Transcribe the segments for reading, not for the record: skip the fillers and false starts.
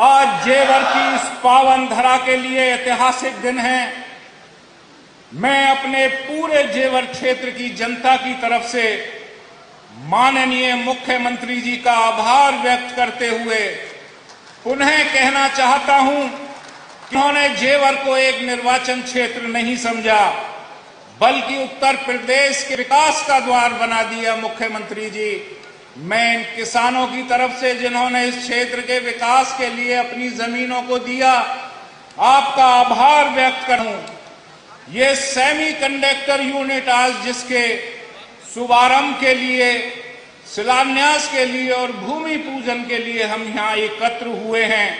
आज जेवर की इस पावन धरा के लिए ऐतिहासिक दिन है। मैं अपने पूरे जेवर क्षेत्र की जनता की तरफ से माननीय मुख्यमंत्री जी का आभार व्यक्त करते हुए पुनः कहना चाहता हूं कि उन्होंने जेवर को एक निर्वाचन क्षेत्र नहीं समझा, बल्कि उत्तर प्रदेश के विकास का द्वार बना दिया। मुख्यमंत्री जी, मैं इन किसानों की तरफ से जिन्होंने इस क्षेत्र के विकास के लिए अपनी जमीनों को दिया, आपका आभार व्यक्त करूं। ये सेमी कंडक्टर यूनिट आज जिसके शुभारंभ के लिए, शिलान्यास के लिए और भूमि पूजन के लिए हम यहां एकत्र हुए हैं,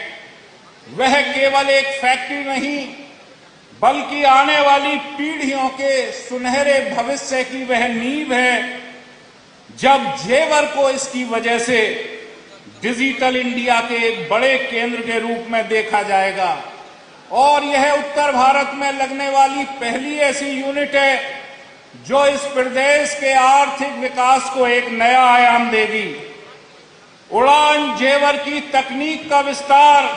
वह केवल एक फैक्ट्री नहीं बल्कि आने वाली पीढ़ियों के सुनहरे भविष्य की वह नींव है। जब जेवर को इसकी वजह से डिजिटल इंडिया के एक बड़े केंद्र के रूप में देखा जाएगा और यह उत्तर भारत में लगने वाली पहली ऐसी यूनिट है जो इस प्रदेश के आर्थिक विकास को एक नया आयाम देगी। उड़ान जेवर की तकनीक का विस्तार,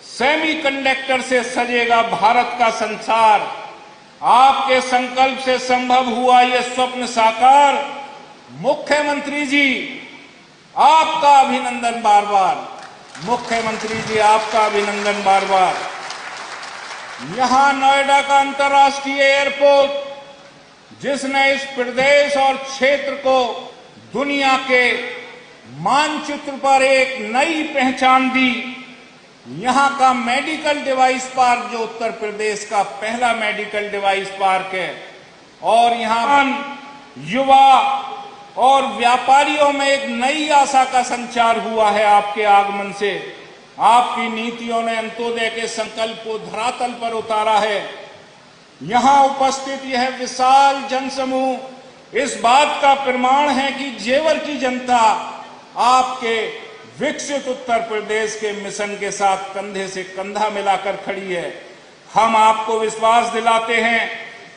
सेमीकंडक्टर से सजेगा भारत का संसार। आपके संकल्प से संभव हुआ यह स्वप्न साकार। मुख्यमंत्री जी, आपका अभिनंदन बार बार। मुख्यमंत्री जी, आपका अभिनंदन बार बार। यहां नोएडा का अंतर्राष्ट्रीय एयरपोर्ट, जिसने इस प्रदेश और क्षेत्र को दुनिया के मानचित्र पर एक नई पहचान दी। यहां का मेडिकल डिवाइस पार्क, जो उत्तर प्रदेश का पहला मेडिकल डिवाइस पार्क है, और यहां युवा और व्यापारियों में एक नई आशा का संचार हुआ है आपके आगमन से। आपकी नीतियों ने अंत्योदय के संकल्प को धरातल पर उतारा है। यहां उपस्थित यह विशाल जनसमूह इस बात का प्रमाण है कि जेवर की जनता आपके विकसित उत्तर प्रदेश के मिशन के साथ कंधे से कंधा मिलाकर खड़ी है। हम आपको विश्वास दिलाते हैं,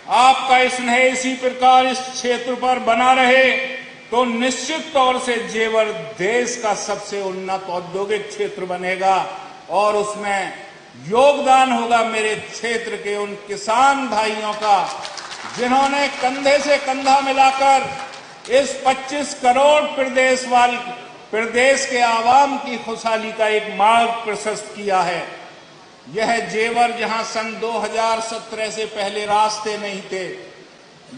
आपका स्नेह इसी प्रकार इस क्षेत्र पर बना रहे तो निश्चित तौर से जेवर देश का सबसे उन्नत औद्योगिक क्षेत्र बनेगा और उसमें योगदान होगा मेरे क्षेत्र के उन किसान भाइयों का, जिन्होंने कंधे से कंधा मिलाकर इस 25 करोड़ प्रदेश के आवाम की खुशहाली का एक मार्ग प्रशस्त किया है। यह जेवर जहां सन 2017 से पहले रास्ते नहीं थे,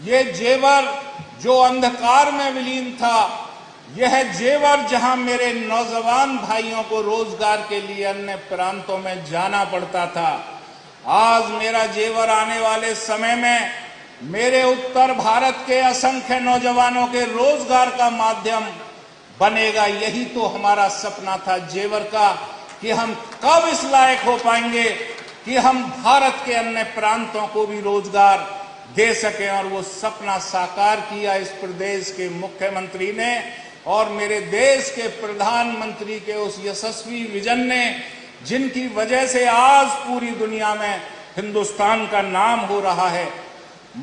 ये जेवर जो अंधकार में विलीन था, यह जेवर जहां मेरे नौजवान भाइयों को रोजगार के लिए अन्य प्रांतों में जाना पड़ता था, आज मेरा जेवर आने वाले समय में मेरे उत्तर भारत के असंख्य नौजवानों के रोजगार का माध्यम बनेगा। यही तो हमारा सपना था जेवर का, कि हम कब इस लायक हो पाएंगे कि हम भारत के अन्य प्रांतों को भी रोजगार दे सकें, और वो सपना साकार किया इस प्रदेश के मुख्यमंत्री ने और मेरे देश के प्रधानमंत्री के उस यशस्वी विजन ने, जिनकी वजह से आज पूरी दुनिया में हिंदुस्तान का नाम हो रहा है।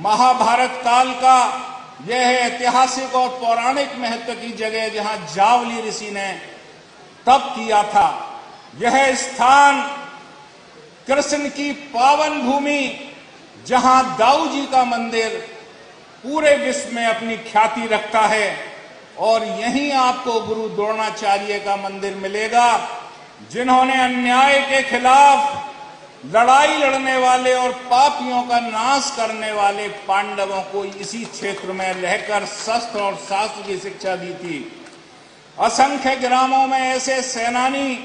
महाभारत काल का यह ऐतिहासिक और पौराणिक महत्व की जगह जहां जावली ऋषि ने तप किया था, यह स्थान कृष्ण की पावन भूमि, जहां दाऊ जी का मंदिर पूरे विश्व में अपनी ख्याति रखता है, और यहीं आपको गुरु द्रोणाचार्य का मंदिर मिलेगा, जिन्होंने अन्याय के खिलाफ लड़ाई लड़ने वाले और पापियों का नाश करने वाले पांडवों को इसी क्षेत्र में रहकर शस्त्र और शास्त्र की शिक्षा दी थी। असंख्य ग्रामों में ऐसे सेनानी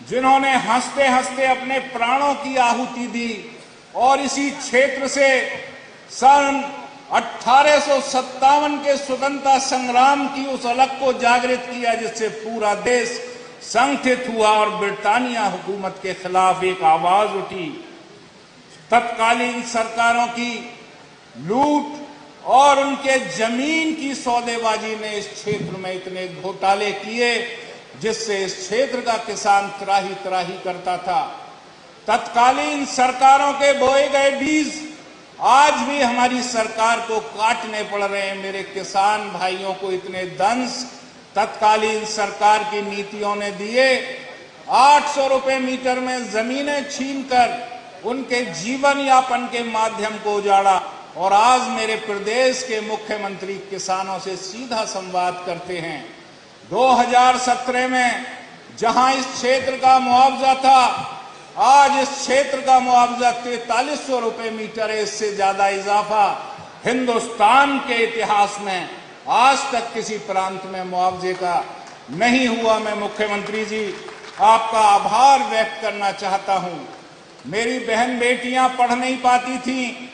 जिन्होंने हंसते हंसते अपने प्राणों की आहुति दी, और इसी क्षेत्र से सन 1857 के स्वतंत्रता संग्राम की उस अलख को जागृत किया जिससे पूरा देश संगठित हुआ और ब्रिटानिया हुकूमत के खिलाफ एक आवाज उठी। तत्कालीन सरकारों की लूट और उनके जमीन की सौदेबाजी ने इस क्षेत्र में इतने घोटाले किए जिससे इस क्षेत्र का किसान त्राही त्राही करता था। तत्कालीन सरकारों के बोए गए बीज आज भी हमारी सरकार को काटने पड़ रहे हैं। मेरे किसान भाइयों को इतने दंश तत्कालीन सरकार की नीतियों ने दिए 800 रुपए मीटर में जमीनें छीनकर उनके जीवन यापन के माध्यम को उजाड़ा। और आज मेरे प्रदेश के मुख्यमंत्री किसानों से सीधा संवाद करते हैं। 2017 में जहां इस क्षेत्र का मुआवजा था, आज इस क्षेत्र का मुआवजा 4300 रुपए मीटर है। इससे ज्यादा इजाफा हिंदुस्तान के इतिहास में आज तक किसी प्रांत में मुआवजे का नहीं हुआ। मैं मुख्यमंत्री जी आपका आभार व्यक्त करना चाहता हूं। मेरी बहन बेटियां पढ़ नहीं पाती थीं,